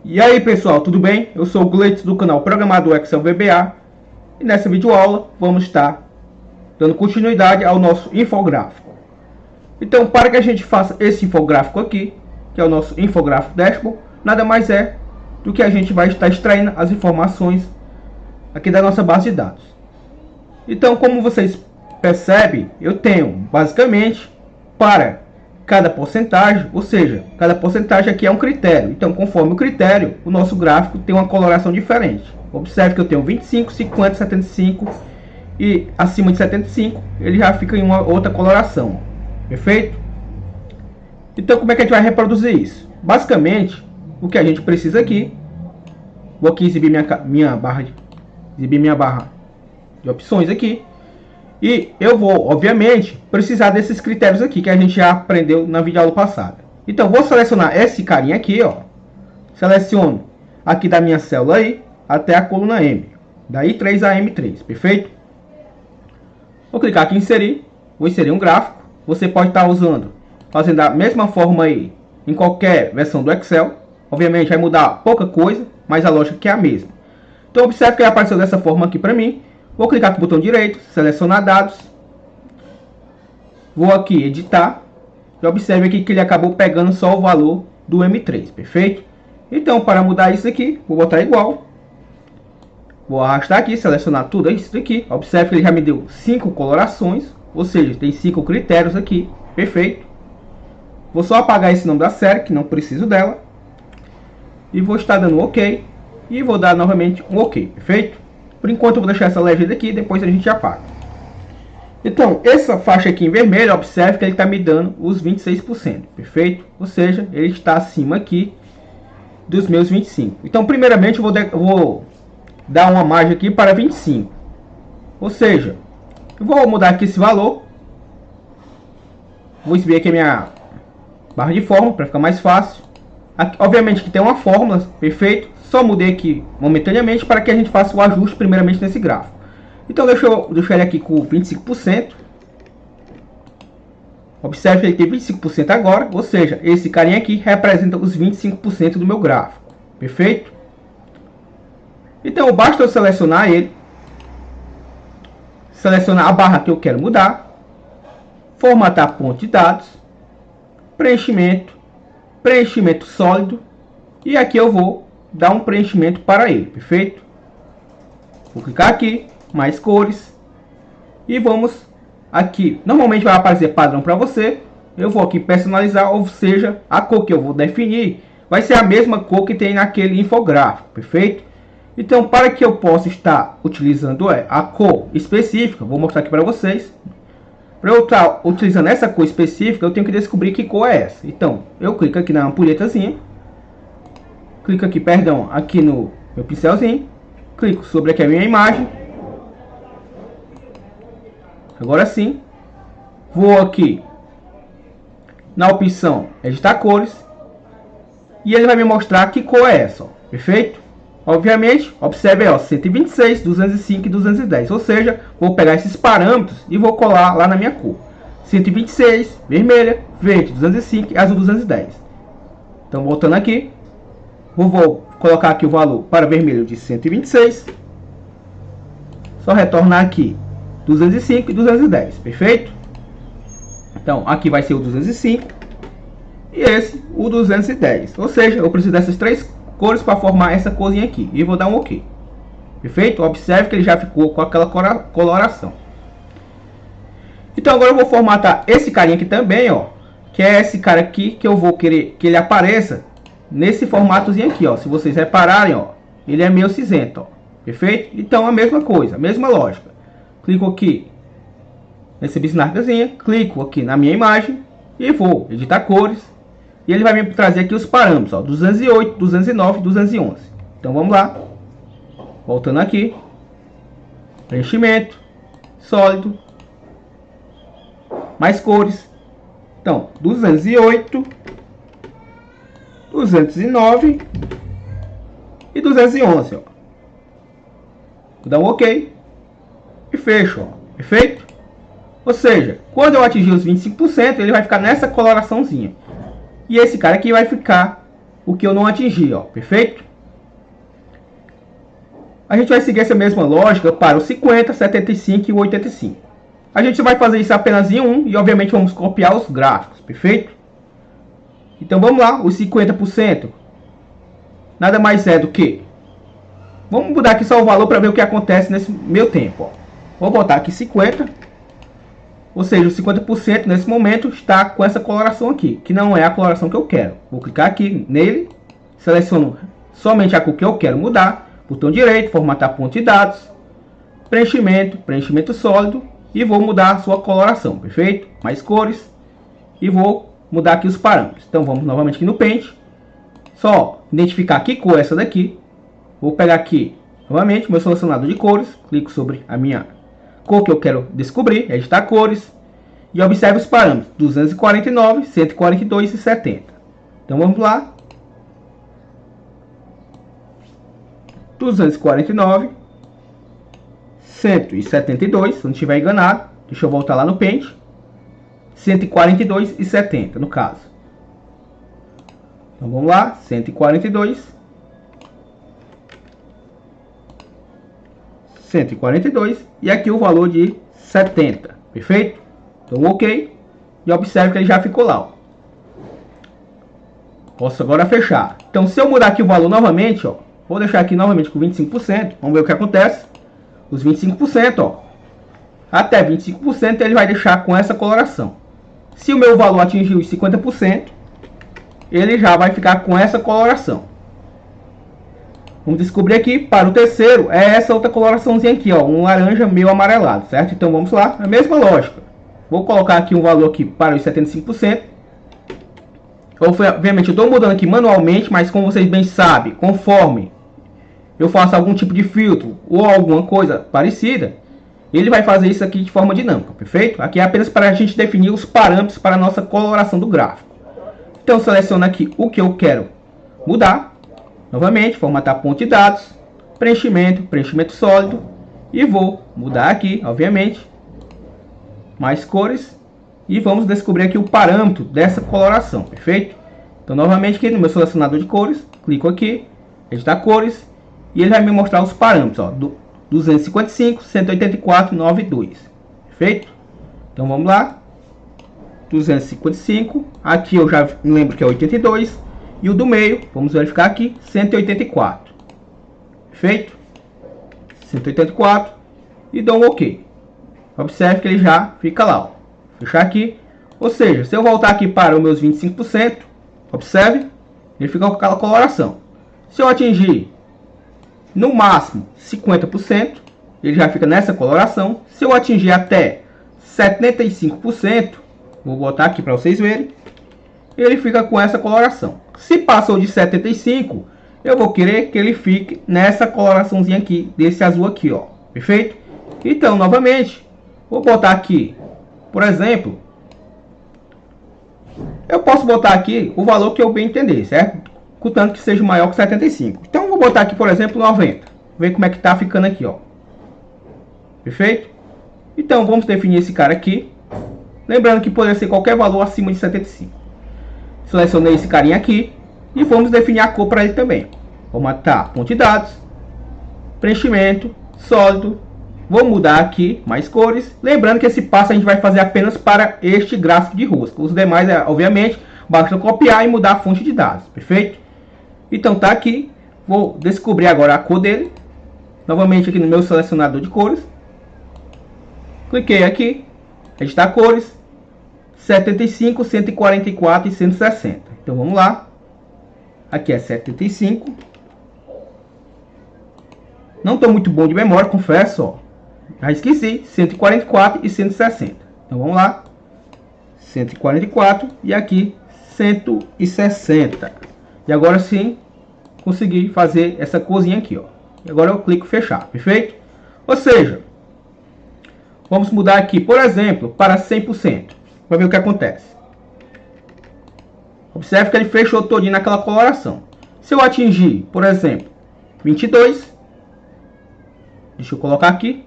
E aí pessoal, tudo bem? Eu sou o Gleitz do canal Programador Excel VBA e nessa videoaula vamos estar dando continuidade ao nosso infográfico. Então, para que a gente faça esse infográfico aqui, que é o nosso infográfico dashboard, nada mais é do que a gente vai estar extraindo as informações aqui da nossa base de dados. Então, como vocês percebem, eu tenho basicamente para cada porcentagem, ou seja, cada porcentagem aqui é um critério. Então, conforme o critério, o nosso gráfico tem uma coloração diferente. Observe que eu tenho 25, 50, 75 e acima de 75 ele já fica em uma outra coloração. Perfeito? Então, como é que a gente vai reproduzir isso? Basicamente, o que a gente precisa aqui, vou aqui exibir minha barra de opções aqui. E eu vou, obviamente, precisar desses critérios aqui que a gente já aprendeu na videoaula passada. Então, vou selecionar esse carinha aqui, ó. Seleciono aqui da minha célula aí até a coluna M. Daí 3 a M3, perfeito? Vou clicar aqui em inserir. Vou inserir um gráfico. Você pode estar fazendo da mesma forma aí em qualquer versão do Excel. Obviamente vai mudar pouca coisa, mas a lógica aqui é a mesma. Então, observe que ele apareceu dessa forma aqui para mim. Vou clicar com o botão direito, selecionar dados. Vou aqui editar. E observe aqui que ele acabou pegando só o valor do M3, perfeito? Então, para mudar isso aqui, vou botar igual. Vou arrastar aqui, selecionar tudo isso aqui. Observe que ele já me deu 5 colorações, ou seja, tem 5 critérios aqui, perfeito? Vou só apagar esse nome da série, que não preciso dela. E vou estar dando OK. E vou dar novamente um OK, perfeito? Por enquanto eu vou deixar essa legenda aqui, depois a gente apaga. Então, essa faixa aqui em vermelho, observe que ele está me dando os 26%, perfeito? Ou seja, ele está acima aqui dos meus 25%. Então, primeiramente, eu vou dar uma margem aqui para 25%. Ou seja, eu vou mudar aqui esse valor. Vou exibir aqui a minha barra de fórmula para ficar mais fácil. Aqui, obviamente que tem uma fórmula, perfeito? Só mudei aqui momentaneamente para que a gente faça o ajuste primeiramente nesse gráfico. Então deixa eu deixar ele aqui com 25%. Observe que ele tem 25% agora, ou seja, esse carinha aqui representa os 25% do meu gráfico. Perfeito? Então basta eu selecionar ele. Selecionar a barra que eu quero mudar. Formatar ponto de dados. Preenchimento. Preenchimento sólido. E aqui eu vou dar um preenchimento para ele, perfeito? Vou clicar aqui, mais cores. E vamos aqui, normalmente vai aparecer padrão para você. Eu vou aqui personalizar, ou seja, a cor que eu vou definir vai ser a mesma cor que tem naquele infográfico, perfeito? Então, para que eu possa estar utilizando a cor específica, vou mostrar aqui para vocês. Para eu estar utilizando essa cor específica, eu tenho que descobrir que cor é essa. Então, eu clico aqui na ampulhetazinha. Clico aqui, perdão, aqui no meu pincelzinho. Clico sobre aqui a minha imagem. Agora sim. Vou aqui na opção editar cores. E ele vai me mostrar que cor é essa, ó, perfeito? Obviamente, observe aí, ó, 126, 205 e 210. Ou seja, vou pegar esses parâmetros e vou colar lá na minha cor. 126, vermelha, verde, 205 e azul 210. Então, voltando aqui. Vou colocar aqui o valor para vermelho de 126. Só retornar aqui 205 e 210, perfeito? Então, aqui vai ser o 205 e esse o 210. Ou seja, eu preciso dessas três cores para formar essa corzinha aqui. E vou dar um OK. Perfeito? Observe que ele já ficou com aquela coloração. Então, agora eu vou formatar esse carinha aqui também, ó. Que é esse cara aqui que eu vou querer que ele apareça nesse formatozinho aqui, ó. Se vocês repararem, ó, ele é meio cinzento, ó. Perfeito? Então a mesma coisa, a mesma lógica. Clico aqui nesse bisnagarzinha, clico aqui na minha imagem e vou editar cores. E ele vai me trazer aqui os parâmetros, ó, 208, 209, 211. Então vamos lá. Voltando aqui. Preenchimento sólido. Mais cores. Então, 208, 209 e 211, ó. Vou dar um OK e fecho, ó. Perfeito? Ou seja, quando eu atingir os 25%, ele vai ficar nessa coloraçãozinha. E esse cara aqui vai ficar o que eu não atingi, ó, perfeito? A gente vai seguir essa mesma lógica para o 50, 75 e o 85. A gente vai fazer isso apenas em um e obviamente vamos copiar os gráficos, perfeito? Então vamos lá, os 50% nada mais é do que... Vamos mudar aqui só o valor para ver o que acontece nesse meu tempo, ó. Vou botar aqui 50, ou seja, o 50% nesse momento está com essa coloração aqui, que não é a coloração que eu quero. Vou clicar aqui nele, seleciono somente a cor que eu quero mudar, botão direito, formatar ponto de dados, preenchimento sólido, e vou mudar a sua coloração, perfeito? Mais cores, e vou mudar aqui os parâmetros. Então vamos novamente aqui no Paint, só identificar que cor é essa daqui. Vou pegar aqui novamente meu selecionador de cores, clico sobre a minha cor que eu quero descobrir, editar cores, e observe os parâmetros 249, 142 e 70. Então vamos lá, 249, 172, se não estiver enganado, deixa eu voltar lá no Paint, 142 e 70 no caso. Então vamos lá, 142, 142 e aqui o valor de 70, perfeito? Então ok, e observe que ele já ficou lá, ó. Posso agora fechar. Então se eu mudar aqui o valor novamente, ó, vou deixar aqui novamente com 25%, vamos ver o que acontece. Os 25%, ó, até 25% ele vai deixar com essa coloração. Se o meu valor atingir os 50%, ele já vai ficar com essa coloração. Vamos descobrir aqui, para o terceiro, é essa outra coloraçãozinha aqui, ó, um laranja meio amarelado, certo? Então vamos lá, a mesma lógica. Vou colocar aqui um valor aqui para os 75%. Obviamente eu estou mudando aqui manualmente, mas como vocês bem sabem, conforme eu faço algum tipo de filtro ou alguma coisa parecida, ele vai fazer isso aqui de forma dinâmica, perfeito? Aqui é apenas para a gente definir os parâmetros para a nossa coloração do gráfico. Então seleciono aqui o que eu quero mudar. Novamente, formatar ponto de dados, preenchimento sólido, e vou mudar aqui, obviamente, mais cores, e vamos descobrir aqui o parâmetro dessa coloração, perfeito? Então novamente aqui no meu selecionador de cores, clico aqui, editar cores, e ele vai me mostrar os parâmetros, ó, do 255, 184, 92, perfeito? Então vamos lá, 255, aqui eu já me lembro que é 82, e o do meio, vamos verificar aqui, 184. Perfeito? 184. E dou um OK. Observe que ele já fica lá, ó. Fechar aqui. Ou seja, se eu voltar aqui para os meus 25%, observe, ele fica com aquela coloração. Se eu atingir no máximo 50%, ele já fica nessa coloração. Se eu atingir até 75%, vou botar aqui para vocês verem, ele fica com essa coloração. Se passou de 75, eu vou querer que ele fique nessa coloraçãozinha aqui, desse azul aqui, ó. Perfeito? Então, novamente, vou botar aqui, por exemplo, eu posso botar aqui o valor que eu bem entender, certo? Contanto que seja maior que 75. Então, vou botar aqui, por exemplo, 90. Ver como é que tá ficando aqui, ó. Perfeito? Então, vamos definir esse cara aqui. Lembrando que poderia ser qualquer valor acima de 75. Selecionei esse carinha aqui e vamos definir a cor para ele também. Formatar ponto de dados, preenchimento sólido. Vou mudar aqui mais cores. Lembrando que esse passo a gente vai fazer apenas para este gráfico de rosca. Os demais, obviamente, basta copiar e mudar a fonte de dados. Perfeito? Então tá aqui. Vou descobrir agora a cor dele. Novamente aqui no meu selecionador de cores. Cliquei aqui, editar cores. 75, 144 e 160. Então vamos lá. Aqui é 75. Não estou muito bom de memória, confesso, ó. Já esqueci. 144 e 160. Então vamos lá. 144 e aqui 160. E agora sim consegui fazer essa corzinha aqui, ó. E agora eu clico fechar, perfeito? Ou seja, vamos mudar aqui, por exemplo, para 100%. Para ver o que acontece. Observe que ele fechou todinho naquela coloração. Se eu atingir, por exemplo, 22, deixa eu colocar aqui,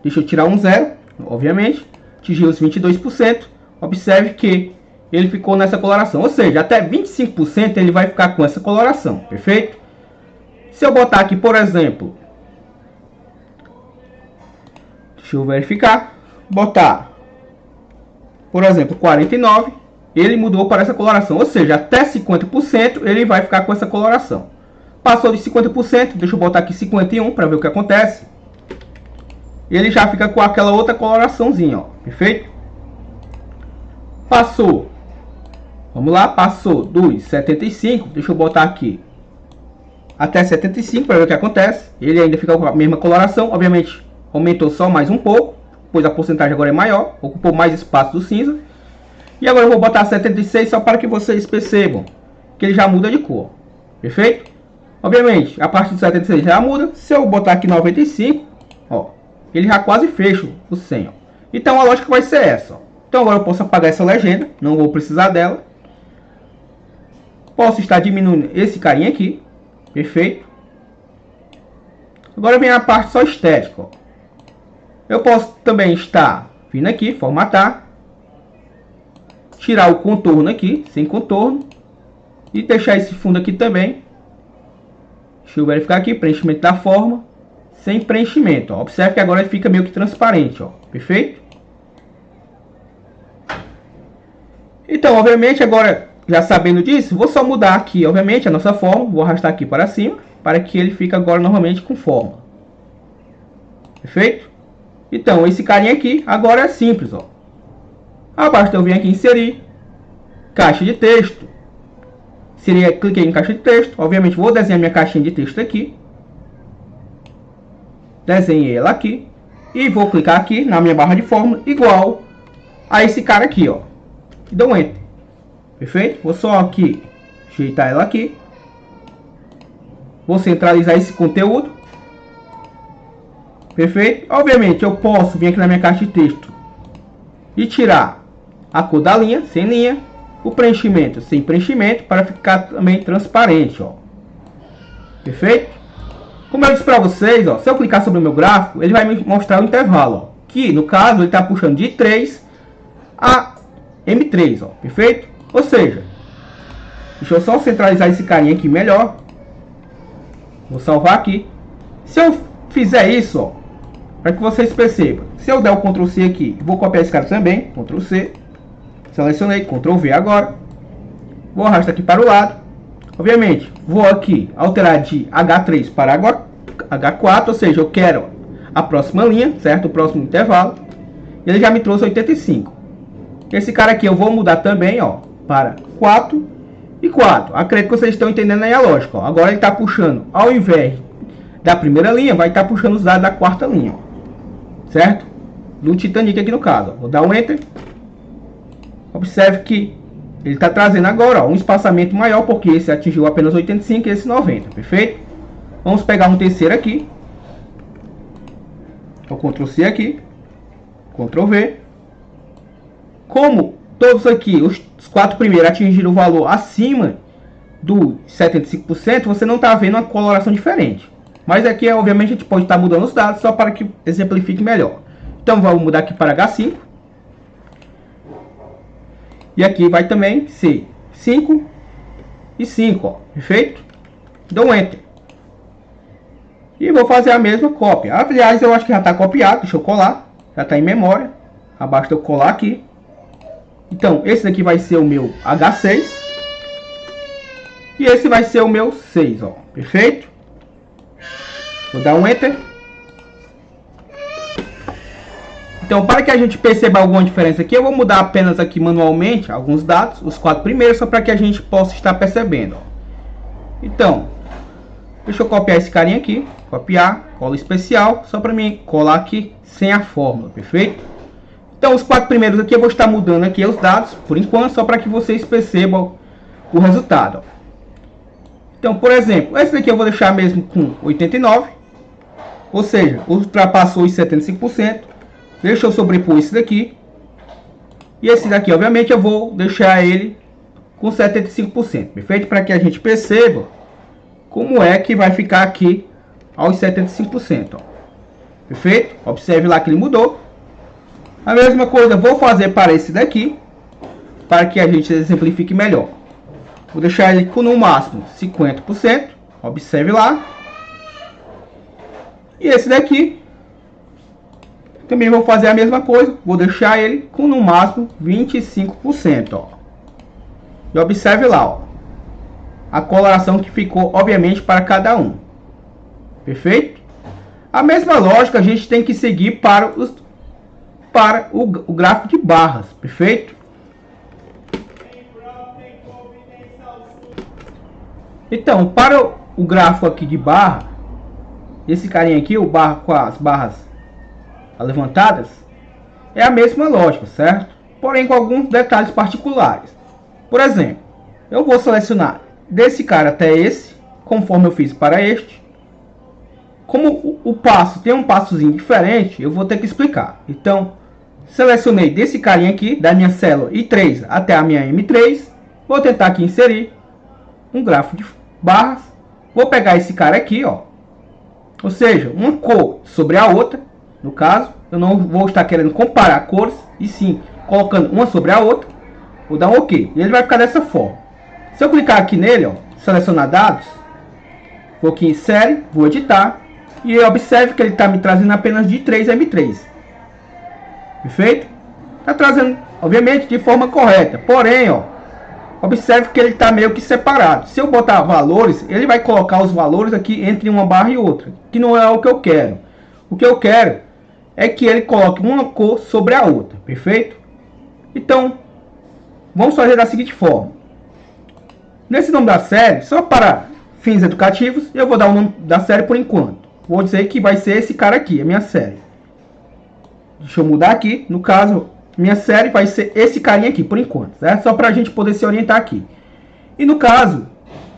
deixa eu tirar um zero, obviamente, atingir os 22%, observe que ele ficou nessa coloração. Ou seja, até 25% ele vai ficar com essa coloração, perfeito? Se eu botar aqui, por exemplo, deixa eu verificar, botar, por exemplo, 49, ele mudou para essa coloração. Ou seja, até 50% ele vai ficar com essa coloração. Passou de 50%, deixa eu botar aqui 51 para ver o que acontece. Ele já fica com aquela outra coloraçãozinha, ó, perfeito? Passou, vamos lá, passou dos 75, deixa eu botar aqui até 75 para ver o que acontece. Ele ainda fica com a mesma coloração, obviamente aumentou só mais um pouco, pois a porcentagem agora é maior, ocupou mais espaço do cinza. E agora eu vou botar 76 só para que vocês percebam que ele já muda de cor, perfeito? Obviamente, a partir de 76 já muda. Se eu botar aqui 95, ó, ele já quase fecha o 100, ó. Então a lógica vai ser essa, ó. Então agora eu posso apagar essa legenda, não vou precisar dela. Posso estar diminuindo esse carinha aqui, perfeito? Agora vem a parte só estética, ó. Eu posso também estar vindo aqui, formatar, tirar o contorno aqui, sem contorno, e deixar esse fundo aqui também. Deixa eu verificar aqui, preenchimento da forma, sem preenchimento, ó. Observe que agora ele fica meio que transparente, ó, perfeito? Então, obviamente, agora, já sabendo disso, vou só mudar aqui, obviamente, a nossa forma, vou arrastar aqui para cima, para que ele fique agora normalmente com forma. Perfeito? Então, esse carinha aqui, agora é simples, ó. Basta eu vir aqui em inserir, caixa de texto. Cliquei em caixa de texto, obviamente vou desenhar minha caixinha de texto aqui. Desenhei ela aqui. E vou clicar aqui na minha barra de fórmula, igual a esse cara aqui, ó. E dou um Enter. Perfeito? Vou só aqui, ajeitar ela aqui. Vou centralizar esse conteúdo. Perfeito? Obviamente eu posso vir aqui na minha caixa de texto e tirar a cor da linha, sem linha. O preenchimento sem preenchimento, para ficar também transparente, ó. Perfeito? Como eu disse para vocês, ó, se eu clicar sobre o meu gráfico, ele vai me mostrar o intervalo, ó, que no caso ele está puxando de 3 a M3, ó, perfeito? Ou seja, deixa eu só centralizar esse carinha aqui melhor. Vou salvar aqui. Se eu fizer isso, ó, para que vocês percebam, se eu der o Ctrl C aqui, vou copiar esse cara também, Ctrl C. Selecionei, Ctrl V agora. Vou arrastar aqui para o lado. Obviamente, vou aqui alterar de H3 para H4, ou seja, eu quero a próxima linha, certo? O próximo intervalo. Ele já me trouxe 85. Esse cara aqui eu vou mudar também, ó, para 4 e 4. Acredito que vocês estão entendendo aí a lógica, ó. Agora ele está puxando, ao invés da primeira linha, vai estar puxando os dados da quarta linha, ó. Certo? Do Titanic aqui no caso, ó. Vou dar um Enter. Observe que ele está trazendo agora, ó, um espaçamento maior, porque esse atingiu apenas 85 e esse 90, perfeito? Vamos pegar um terceiro aqui. O Ctrl C aqui, Ctrl V. Como todos aqui, os 4 primeiros atingiram o valor acima do 75%, você não está vendo uma coloração diferente. Mas aqui, obviamente, a gente pode estar mudando os dados só para que exemplifique melhor. Então vamos mudar aqui para H5. E aqui vai também ser 5 e 5, ó, perfeito? Dou um Enter. E vou fazer a mesma cópia. Aliás, eu acho que já está copiado, deixa eu colar. Já está em memória. Basta eu colar aqui. Então, esse daqui vai ser o meu H6. E esse vai ser o meu 6, ó, perfeito? Vou dar um Enter. Então, para que a gente perceba alguma diferença aqui, eu vou mudar apenas aqui manualmente alguns dados, os 4 primeiros, só para que a gente possa estar percebendo, ó. Então, deixa eu copiar esse carinha aqui, copiar, cola especial, só para mim colar aqui sem a fórmula, perfeito? Então, os 4 primeiros aqui eu vou estar mudando aqui os dados, por enquanto, só para que vocês percebam o resultado, ó. Então, por exemplo, esse daqui eu vou deixar mesmo com 89, ou seja, ultrapassou os 75%. Deixa eu sobrepor esse daqui. E esse daqui, obviamente, eu vou deixar ele com 75%. Perfeito? Para que a gente perceba como é que vai ficar aqui aos 75%. Ó. Perfeito? Observe lá que ele mudou. A mesma coisa vou fazer para esse daqui. para que a gente exemplifique melhor. Vou deixar ele com no máximo 50%. Observe lá. E esse daqui também vou fazer a mesma coisa. Vou deixar ele com no máximo 25%. Ó. E observe lá, ó, a coloração que ficou, obviamente, para cada um. Perfeito? A mesma lógica a gente tem que seguir para o gráfico de barras. Perfeito? Então, para o gráfico aqui de barra, esse carinha aqui, o barra com as barras levantadas, é a mesma lógica, certo? Porém com alguns detalhes particulares. Por exemplo, eu vou selecionar desse cara até esse, conforme eu fiz para este. Como o passo tem um passozinho diferente, eu vou ter que explicar. Então, selecionei desse carinha aqui, da minha célula I3 até a minha M3. Vou tentar aqui inserir um gráfico de barras. Vou pegar esse cara aqui, ó. Ou seja, uma cor sobre a outra. No caso, eu não vou estar querendo comparar cores, e sim colocando uma sobre a outra. Vou dar um OK. E ele vai ficar dessa forma. Se eu clicar aqui nele, ó, selecionar dados, vou aqui em série, vou editar. E observe que ele está me trazendo apenas de 3 M3. Perfeito? Está trazendo, obviamente, de forma correta. Porém, ó, observe que ele está meio que separado. Se eu botar valores, ele vai colocar os valores aqui entre uma barra e outra. Que não é o que eu quero. O que eu quero é que ele coloque uma cor sobre a outra. Perfeito? Então, vamos fazer da seguinte forma. Nesse nome da série, só para fins educativos, eu vou dar o nome da série por enquanto. Vou dizer que vai ser esse cara aqui, a minha série. Deixa eu mudar aqui. No caso, minha série vai ser esse carinha aqui, por enquanto. Certo? Só para a gente poder se orientar aqui. E no caso,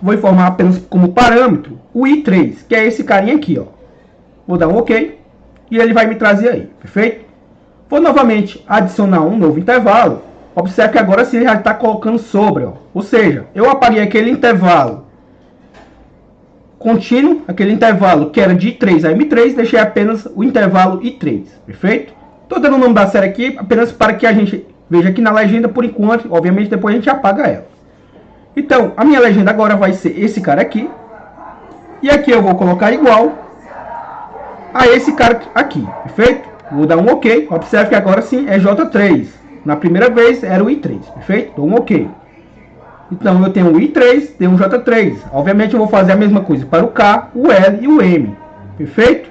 vou informar apenas como parâmetro o I3, que é esse carinha aqui, ó. Vou dar um OK. E ele vai me trazer aí. Perfeito? Vou novamente adicionar um novo intervalo. Observe que agora sim ele já está colocando sobre, ó. Ou seja, eu apaguei aquele intervalo contínuo, aquele intervalo que era de 3 a M3, deixei apenas o intervalo I3, perfeito? Estou dando o nome da série aqui apenas para que a gente veja aqui na legenda por enquanto, obviamente depois a gente apaga ela. Então, a minha legenda agora vai ser esse cara aqui, e aqui eu vou colocar igual a esse cara aqui, perfeito? Vou dar um OK, observe que agora sim é J3, na primeira vez era o I3, perfeito? Dou um OK. Então eu tenho o I3, tenho o J3. Obviamente eu vou fazer a mesma coisa para o K, o L e o M. Perfeito?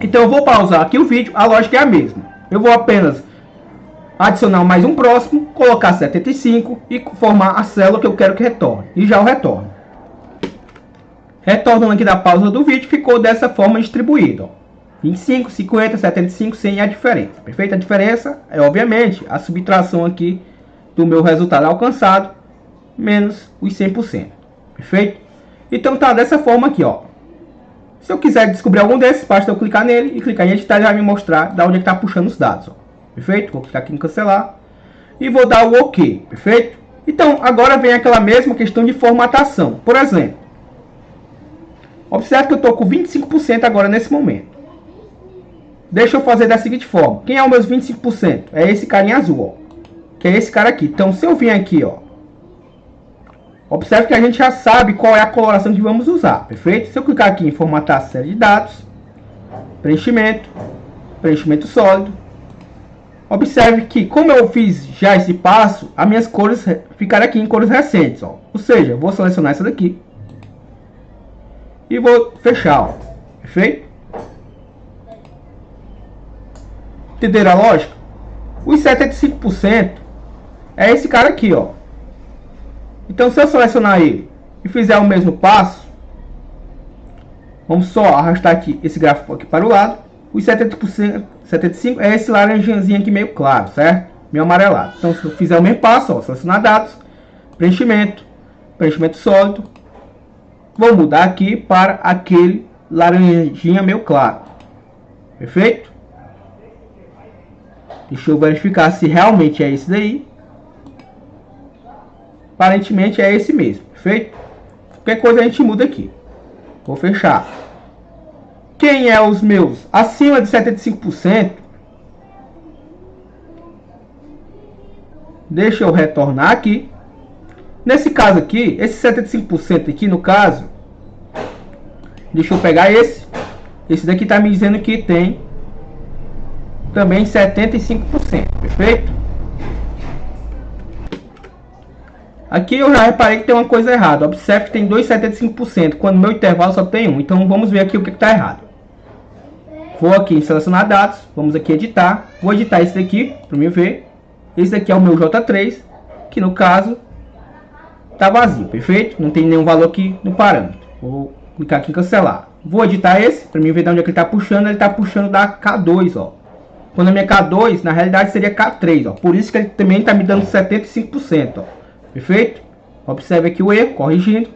Então eu vou pausar aqui o vídeo, a lógica é a mesma. Eu vou apenas adicionar mais um próximo, colocar 75 e formar a célula que eu quero que retorne. E já o retorno. Retornando aqui da pausa do vídeo, ficou dessa forma distribuído. Ó. 25, 50, 75, 100 e a diferença. Perfeito? A diferença é obviamente a subtração aqui do meu resultado alcançado menos os 100%. Perfeito? Então tá dessa forma aqui, ó. Se eu quiser descobrir algum desses, basta eu clicar nele e clicar em editar e vai me mostrar da onde é que tá puxando os dados, ó. Perfeito? Vou clicar aqui em cancelar e vou dar o OK. Perfeito? Então agora vem aquela mesma questão de formatação. Por exemplo, observe que eu tô com 25% agora nesse momento. Deixa eu fazer da seguinte forma. Quem é os meus 25%? É esse carinha azul, ó. Que é esse cara aqui. Então se eu vim aqui, ó, observe que a gente já sabe qual é a coloração que vamos usar, perfeito? Se eu clicar aqui em formatar a série de dados, preenchimento, preenchimento sólido, observe que como eu fiz já esse passo, as minhas cores ficaram aqui em cores recentes, ó. Ou seja, eu vou selecionar essa daqui e vou fechar, ó. Perfeito? Entenderam a lógica? Os 75% é esse cara aqui, ó. Então, se eu selecionar ele e fizer o mesmo passo, vamos só arrastar aqui esse gráfico aqui para o lado. Os 70%, 75% é esse laranjazinho aqui meio claro, certo? Meio amarelado. Então, se eu fizer o mesmo passo, ó, selecionar dados, preenchimento, preenchimento sólido, vou mudar aqui para aquele laranjinha meio claro. Perfeito? Deixa eu verificar se realmente é esse daí. Aparentemente é esse mesmo, perfeito? Qualquer coisa a gente muda aqui. Vou fechar. Quem é os meus acima de 75%? Deixa eu retornar aqui. Nesse caso aqui, esse 75% aqui no caso, deixa eu pegar esse. Esse daqui tá me dizendo que tem também 75%, perfeito? Aqui eu já reparei que tem uma coisa errada. Observe que tem 2,75%, quando meu intervalo só tem 1. Então vamos ver aqui o que está errado. Vou aqui em selecionar dados, vamos aqui editar. Vou editar esse daqui para me ver. Esse daqui é o meu J3, que no caso está vazio, perfeito? Não tem nenhum valor aqui no parâmetro. Vou clicar aqui em cancelar. Vou editar esse para me ver de onde é que ele está puxando. Ele está puxando da K2, ó. Quando a minha K2, na realidade seria K3, ó. Por isso que ele também está me dando 75%, ó. Perfeito? Observe aqui o erro, corrigindo.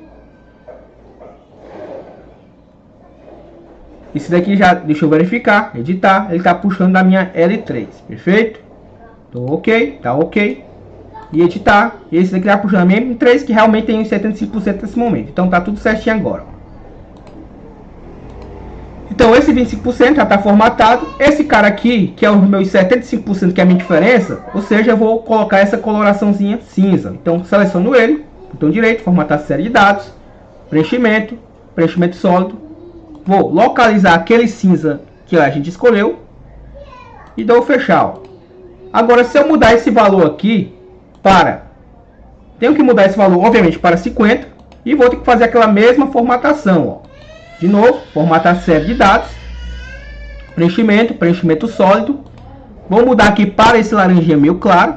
Esse daqui já, deixa eu verificar, editar. Ele está puxando da minha L3, perfeito? Tô ok, tá ok. E editar. Esse daqui está puxando a minha M3, que realmente tem 75% nesse momento. Então tá tudo certinho agora, ó. Então esse 25% já está formatado. Esse cara aqui, que é os meus 75%, que é a minha diferença, ou seja, eu vou colocar essa coloraçãozinha cinza. Então seleciono ele, botão direito, formatar série de dados, preenchimento, preenchimento sólido. Vou localizar aquele cinza que a gente escolheu e dou fechar, ó. Agora se eu mudar esse valor aqui para... Tenho que mudar esse valor, obviamente, para 50 e vou ter que fazer aquela mesma formatação, ó. De novo, formatar série de dados, preenchimento, preenchimento sólido. Vou mudar aqui para esse laranjinha meio claro.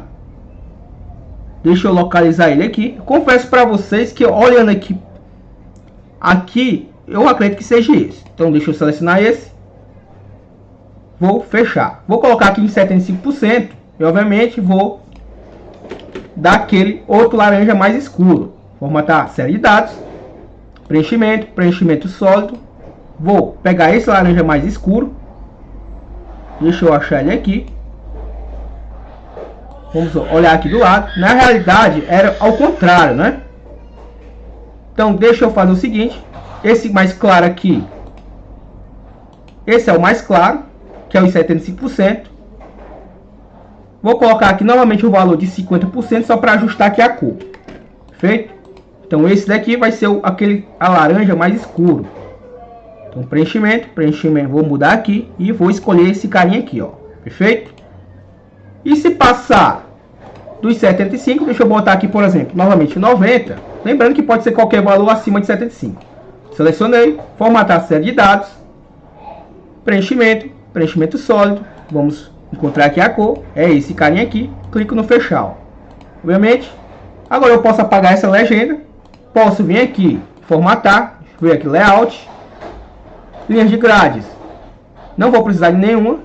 Deixa eu localizar ele aqui. Confesso para vocês que olhando aqui, eu acredito que seja esse. Então deixa eu selecionar esse. Vou fechar. Vou colocar aqui em 75% e obviamente vou dar aquele outro laranja mais escuro. Formatar série de dados. Preenchimento, preenchimento sólido. Vou pegar esse laranja mais escuro. Deixa eu achar ele aqui. Vamos olhar aqui do lado. Na realidade era ao contrário, né? Então deixa eu fazer o seguinte. Esse mais claro aqui. Esse é o mais claro, que é os 75%. Vou colocar aqui novamente o valor de 50% só para ajustar aqui a cor. Perfeito? Então esse daqui vai ser a laranja mais escuro. Então preenchimento, vou mudar aqui e vou escolher esse carinha aqui, ó. Perfeito? E se passar dos 75, deixa eu botar aqui, por exemplo, novamente 90. Lembrando que pode ser qualquer valor acima de 75. Selecionei, formatar série de dados, preenchimento, preenchimento sólido. Vamos encontrar aqui a cor, é esse carinha aqui. Clico no fechar, ó. Obviamente, agora eu posso apagar essa legenda. Posso vir aqui, formatar, ver aqui layout, linhas de grades, não vou precisar de nenhuma.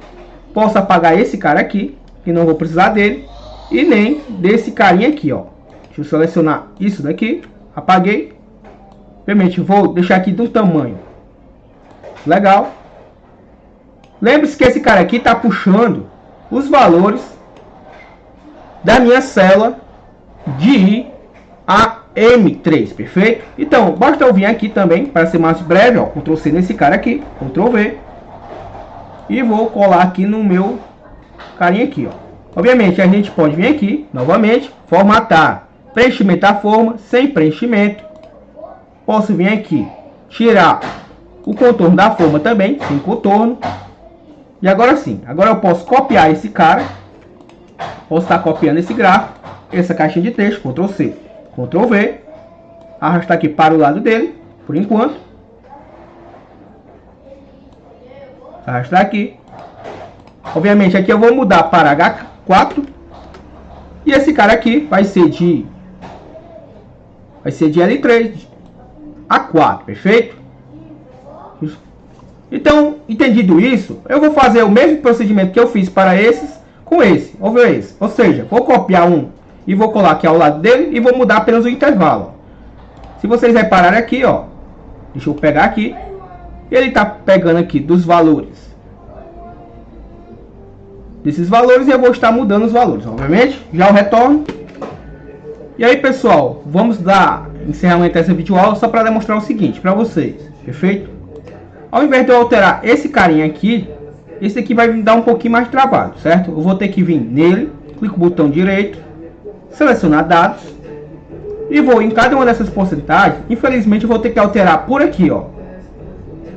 Posso apagar esse cara aqui, que não vou precisar dele, e nem desse carinha aqui, ó. Deixa eu selecionar isso daqui, apaguei. Obviamente vou deixar aqui de um tamanho legal. Lembre-se que esse cara aqui está puxando os valores da minha célula de I a M3, perfeito? Então, basta eu vir aqui também, para ser mais breve, ó, Ctrl C nesse cara aqui, Ctrl V, e vou colar aqui no meu carinha aqui, ó. Obviamente, a gente pode vir aqui, novamente, formatar, preenchimento da forma, sem preenchimento. Posso vir aqui, tirar o contorno da forma também, sem contorno. E agora sim, agora eu posso copiar esse cara, posso estar copiando esse gráfico, essa caixinha de texto, Ctrl C. Ctrl V, arrastar aqui para o lado dele, por enquanto. Arrastar aqui. Obviamente aqui eu vou mudar para H4. E esse cara aqui vai ser de L3 a 4, perfeito? Então, entendido isso, eu vou fazer o mesmo procedimento que eu fiz para esses com esse, ou seja, vou copiar um e vou colar aqui ao lado dele e vou mudar apenas o intervalo. Se vocês repararem aqui, ó, deixa eu pegar aqui, ele está pegando aqui dos valores, desses valores, e eu vou estar mudando os valores, obviamente. Já o retorno. E aí, pessoal, vamos dar encerramento a essa videoaula só para demonstrar o seguinte para vocês, perfeito? Ao invés de eu alterar esse carinha aqui, esse aqui vai me dar um pouquinho mais de trabalho, certo? Eu vou ter que vir nele, clico no botão direito, selecionar dados e vou em cada uma dessas porcentagens. Infelizmente eu vou ter que alterar por aqui, ó.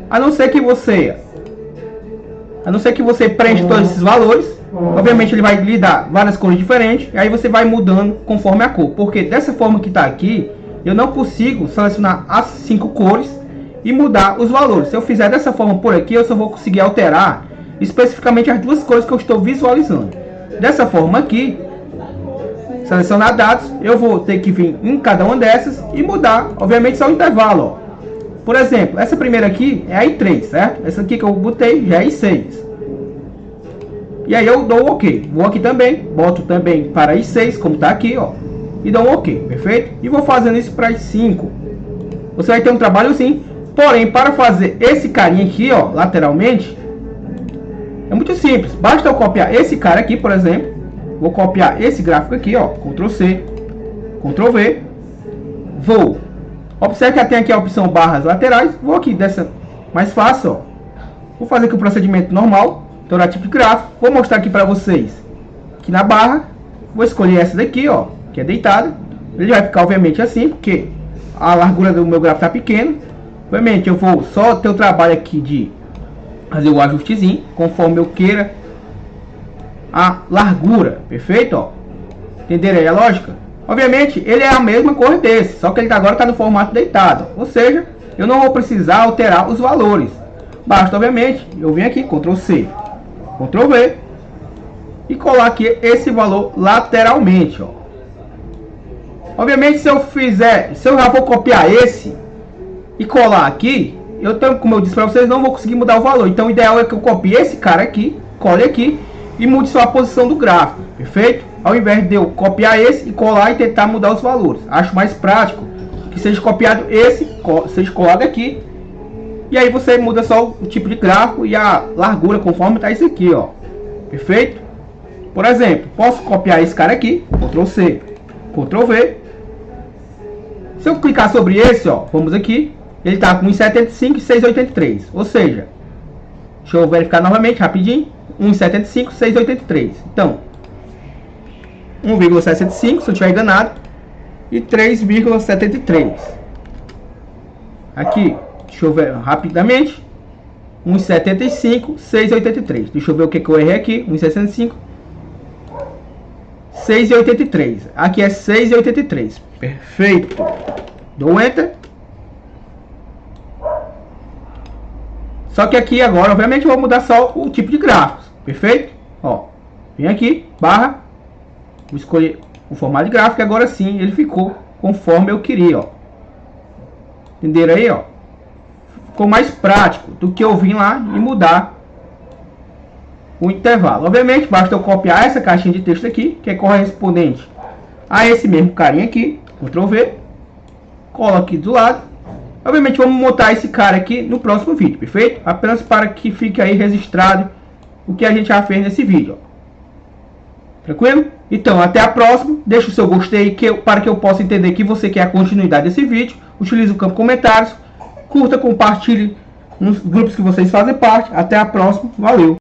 A não ser que você preencha todos esses valores. Obviamente ele vai lhe dar várias cores diferentes, e aí você vai mudando conforme a cor, porque dessa forma que está aqui, eu não consigo selecionar as 5 cores e mudar os valores. Se eu fizer dessa forma por aqui, eu só vou conseguir alterar especificamente as 2 cores que eu estou visualizando. Dessa forma aqui, selecionar dados, eu vou ter que vir em cada uma dessas e mudar, obviamente, só o intervalo, ó. Por exemplo, essa primeira aqui é a I3, certo? Essa aqui que eu botei já é I6. E aí eu dou um OK. Vou aqui também, boto também para I6, como está aqui, ó. E dou um OK, perfeito? E vou fazendo isso para I5. Você vai ter um trabalho sim. Porém, para fazer esse carinha aqui, ó, lateralmente, é muito simples. Basta eu copiar esse cara aqui, por exemplo. Vou copiar esse gráfico aqui, ó. Ctrl C, Ctrl V. Vou. Observe que tem aqui a opção barras laterais. Vou aqui dessa mais fácil, ó. Vou fazer aqui o procedimento normal. Tornar tipo de gráfico. Vou mostrar aqui para vocês que na barra, vou escolher essa daqui, ó, que é deitada. Ele vai ficar obviamente assim, porque a largura do meu gráfico está pequena. Obviamente eu vou só ter o trabalho aqui de fazer o ajustezinho conforme eu queira a largura, perfeito, ó. Entenderam aí a lógica? Obviamente ele é a mesma cor desse, só que ele agora está no formato deitado, ou seja, eu não vou precisar alterar os valores. Basta obviamente eu venho aqui, Ctrl C, Ctrl V, e colar aqui esse valor lateralmente, ó. Obviamente se eu já vou copiar esse e colar aqui, como eu disse para vocês, não vou conseguir mudar o valor. Então o ideal é que eu copie esse cara aqui, cole aqui e mude só a posição do gráfico, perfeito? Ao invés de eu copiar esse e colar e tentar mudar os valores, acho mais prático que seja copiado esse, seja colado aqui. E aí você muda só o tipo de gráfico e a largura conforme está isso aqui, ó. Perfeito? Por exemplo, posso copiar esse cara aqui, Ctrl C, Ctrl V. Se eu clicar sobre esse, ó, vamos aqui, ele está com 1,75 e 6,83. Ou seja, deixa eu verificar novamente, rapidinho. 1,75, 6,83. Então, 1,65, se eu estiver enganado, e 3,73. Aqui. Deixa eu ver rapidamente. 1,75, 6,83. Deixa eu ver o que eu errei aqui. 1,65, 6,83. Aqui é 6,83. Perfeito. Dou Enter. Só que aqui agora, obviamente, eu vou mudar só o tipo de gráficos. Perfeito? Ó. Vem aqui, barra. Vou escolher o formato de gráfico. E agora sim, ele ficou conforme eu queria, ó. Entenderam aí, ó? Ficou mais prático do que eu vim lá e mudar o intervalo. Obviamente, basta eu copiar essa caixinha de texto aqui, que é correspondente a esse mesmo carinha aqui. Ctrl V. Colo aqui do lado. Obviamente, vamos montar esse cara aqui no próximo vídeo, perfeito? Apenas para que fique aí registrado o que a gente já fez nesse vídeo, ó. Tranquilo? Então, até a próxima. Deixa o seu gostei para que eu possa entender que você quer a continuidade desse vídeo. Utilize o campo comentários. Curta, compartilhe nos grupos que vocês fazem parte. Até a próxima. Valeu!